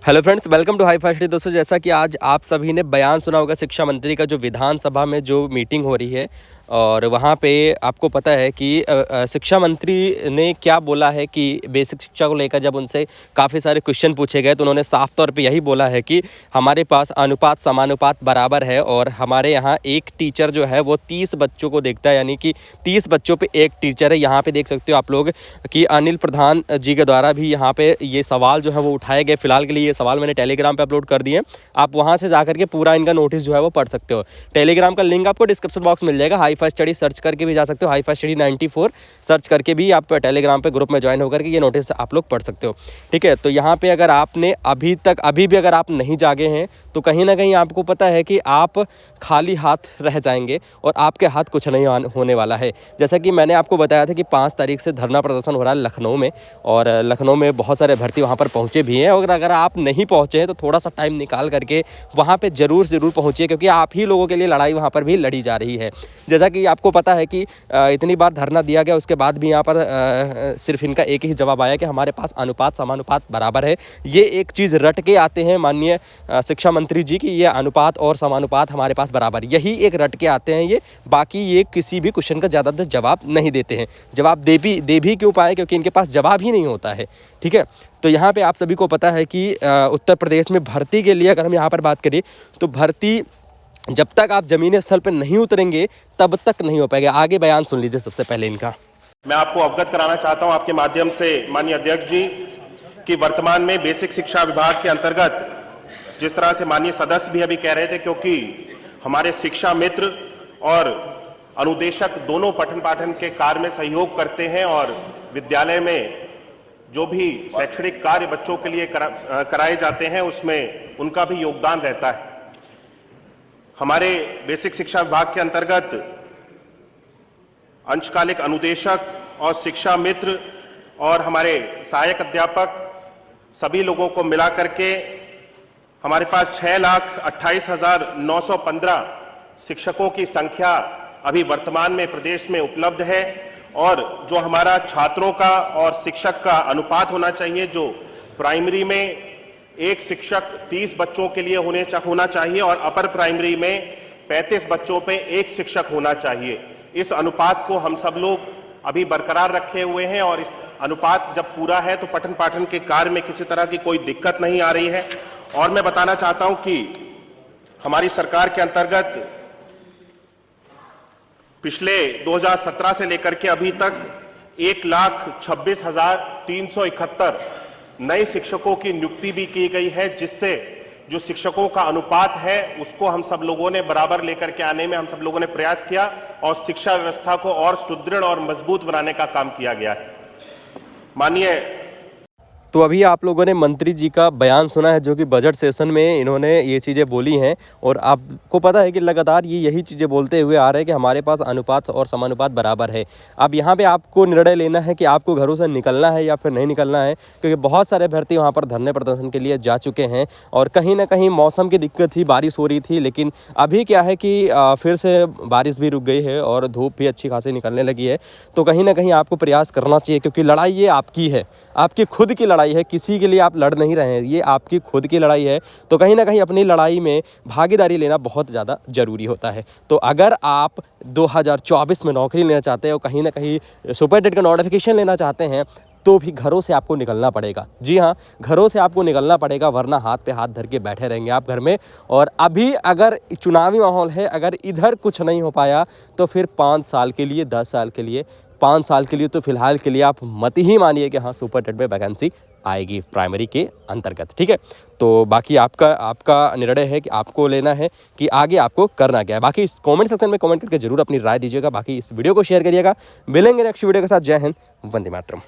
Hello friends, welcome to High Fast. दोस्तों, जैसा कि आज आप सभी ने बयान सुना होगा शिक्षा मंत्री का, जो विधानसभा में जो मीटिंग हो रही है और वहाँ पे आपको पता है कि शिक्षा मंत्री ने क्या बोला है कि बेसिक शिक्षा को लेकर जब उनसे काफ़ी सारे क्वेश्चन पूछे गए तो उन्होंने साफ तौर पे यही बोला है कि हमारे पास अनुपात समानुपात बराबर है और हमारे यहाँ एक टीचर जो है वो 30 बच्चों को देखता है, यानी कि 30 बच्चों पे एक टीचर है। यहाँ पे देख सकते हो आप लोग कि अनिल प्रधान जी के द्वारा भी यहाँ पे ये सवाल जो है वो उठाए गए। फिलहाल के लिए ये सवाल मैंने टेलीग्राम पे अपलोड कर दिए, आप वहाँ से जाकर के पूरा इनका नोटिस जो है वो पढ़ सकते हो। टेलीग्राम का लिंक आपको डिस्क्रिप्शन बॉक्स मिल जाएगा। हाई फास्ट स्टडी सर्च करके भी जा सकते हो, हाई फास्ट स्टडी 94 सर्च करके भी आप टेलीग्राम पे ग्रुप में ज्वाइन होकर के ये नोटिस आप लोग पढ़ सकते हो। ठीक है, तो यहाँ पे अगर आपने अभी भी अगर आप नहीं जागे हैं तो कहीं ना कहीं आपको पता है कि आप खाली हाथ रह जाएंगे और आपके हाथ कुछ नहीं होने वाला है। जैसा कि मैंने आपको बताया था कि 5 तारीख से धरना प्रदर्शन हो रहा है लखनऊ में, और लखनऊ में बहुत सारे भर्ती वहाँ पर पहुँचे भी हैं। और अगर आप नहीं पहुँचे हैं तो थोड़ा सा टाइम निकाल करके वहाँ पे ज़रूर पहुँचिए, क्योंकि आप ही लोगों के लिए लड़ाई वहाँ पर भी लड़ी जा रही है। जैसा कि आपको पता है कि इतनी बार धरना दिया गया, उसके बाद भी यहाँ पर सिर्फ इनका एक ही जवाब आया कि हमारे पास अनुपात समानुपात बराबर है। ये एक चीज़ रट के आते हैं माननीय शिक्षा मंत्री जी की ये अनुपात और समानुपात हमारे पास बराबर, यही एक रट के आते हैं ये। बाकी ये किसी भी क्वेश्चन का ज़्यादातर जवाब नहीं देते हैं। जवाब दे भी क्यों पाए, क्योंकि इनके पास जवाब ही नहीं होता है। ठीक है, तो यहाँ पे आप सभी को पता है कि उत्तर प्रदेश में भर्ती के लिए अगर हम यहाँ पर बात करें तो भर्ती जब तक आप ज़मीनी स्थल पर नहीं उतरेंगे तब तक नहीं हो पाएगा। आगे बयान सुन लीजिए सबसे पहले इनका। मैं आपको अवगत कराना चाहता हूं आपके माध्यम से माननीय अध्यक्ष जी कि वर्तमान में बेसिक शिक्षा विभाग के अंतर्गत जिस तरह से माननीय सदस्य भी अभी कह रहे थे, क्योंकि हमारे शिक्षा मित्र और अनुदेशक दोनों पठन पाठन के कार्य में सहयोग करते हैं और विद्यालय में जो भी शैक्षणिक कार्य बच्चों के लिए कराए जाते हैं उसमें उनका भी योगदान रहता है। हमारे बेसिक शिक्षा विभाग के अंतर्गत अंशकालिक अनुदेशक और शिक्षा मित्र और हमारे सहायक अध्यापक सभी लोगों को मिला करके हमारे पास 6,28,915 शिक्षकों की संख्या अभी वर्तमान में प्रदेश में उपलब्ध है। और जो हमारा छात्रों का और शिक्षक का अनुपात होना चाहिए, जो प्राइमरी में एक शिक्षक 30 बच्चों के लिए होना चाहिए और अपर प्राइमरी में 35 बच्चों पे एक शिक्षक होना चाहिए, इस अनुपात को हम सब लोग अभी बरकरार रखे हुए हैं। और इस अनुपात जब पूरा है तो पठन पाठन के कार्य में किसी तरह की कोई दिक्कत नहीं आ रही है। और मैं बताना चाहता हूं कि हमारी सरकार के अंतर्गत पिछले 2017 से लेकर के अभी तक 1,26,371 नए शिक्षकों की नियुक्ति भी की गई है, जिससे जो शिक्षकों का अनुपात है उसको हम सब लोगों ने बराबर लेकर के आने में हम सब लोगों ने प्रयास किया और शिक्षा व्यवस्था को और सुदृढ़ और मजबूत बनाने का काम किया गया है। माननीय, तो अभी आप लोगों ने मंत्री जी का बयान सुना है, जो कि बजट सेशन में इन्होंने ये चीज़ें बोली हैं। और आपको पता है कि लगातार ये यही चीज़ें बोलते हुए आ रहे हैं कि हमारे पास अनुपात और समानुपात बराबर है। अब यहाँ पे आपको निर्णय लेना है कि आपको घरों से निकलना है या फिर नहीं निकलना है, क्योंकि बहुत सारे अभ्यर्थी वहाँ पर धरने प्रदर्शन के लिए जा चुके हैं। और कहीं ना कहीं मौसम की दिक्कत थी, बारिश हो रही थी, लेकिन अभी क्या है कि फिर से बारिश भी रुक गई है और धूप भी अच्छी खासी निकलने लगी है। तो कहीं ना कहीं आपको प्रयास करना चाहिए, क्योंकि लड़ाई ये आपकी है, आपकी खुद की लड़ाई है। किसी के लिए आप लड़ नहीं रहे हैं, ये आपकी खुद की लड़ाई है। तो कहीं ना कहीं अपनी लड़ाई में भागीदारी लेना बहुत ज़्यादा ज़रूरी होता है। तो अगर आप 2024 में नौकरी लेना चाहते हैं और कहीं ना कहीं सुपरटेट का नोटिफिकेशन लेना चाहते हैं तो भी घरों से आपको निकलना पड़ेगा। जी हाँ, घरों से आपको निकलना पड़ेगा, वरना हाथ पे हाथ धर के बैठे रहेंगे आप घर में। और अभी अगर चुनावी माहौल है, अगर इधर कुछ नहीं हो पाया तो फिर 5 साल के लिए, 10 साल के लिए, 5 साल के लिए तो फिलहाल के लिए आप मत ही मानिए कि हाँ सुपरटेट में वैकेंसी आएगी प्राइमरी के अंतर्गत। ठीक है, तो बाकी आपका निर्णय है कि आपको लेना है कि आगे आपको करना क्या है। बाकी इस कमेंट सेक्शन में कमेंट करके जरूर अपनी राय दीजिएगा। बाकी इस वीडियो को शेयर करिएगा। मिलेंगे नेक्स्ट वीडियो के साथ। जय हिंद, वंदे मातरम।